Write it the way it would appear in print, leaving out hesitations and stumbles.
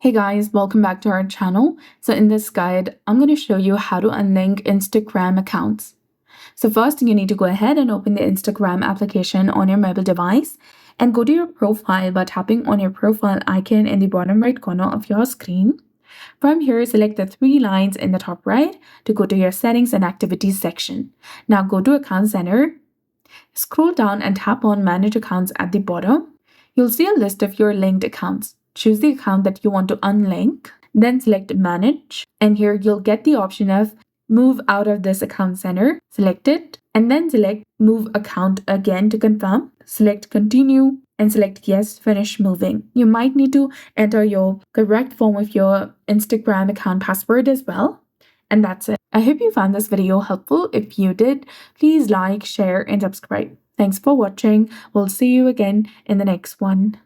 Hey guys, welcome back to our channel. So in this guide, I'm going to show you how to unlink Instagram accounts. So first, you need to go ahead and open the Instagram application on your mobile device and go to your profile by tapping on your profile icon in the bottom right corner of your screen. From here, select the three lines in the top right to go to your settings and activities section. Now go to Account Center, scroll down and tap on Manage Accounts at the bottom. You'll see a list of your linked accounts. Choose the account that you want to unlink, then select Manage, and here you'll get the option of Move out of this account center. Select it, and then select Move Account again to confirm. Select Continue, and select Yes, Finish Moving. You might need to enter your correct form of your Instagram account password as well. And that's it. I hope you found this video helpful. If you did, please like, share, and subscribe. Thanks for watching. We'll see you again in the next one.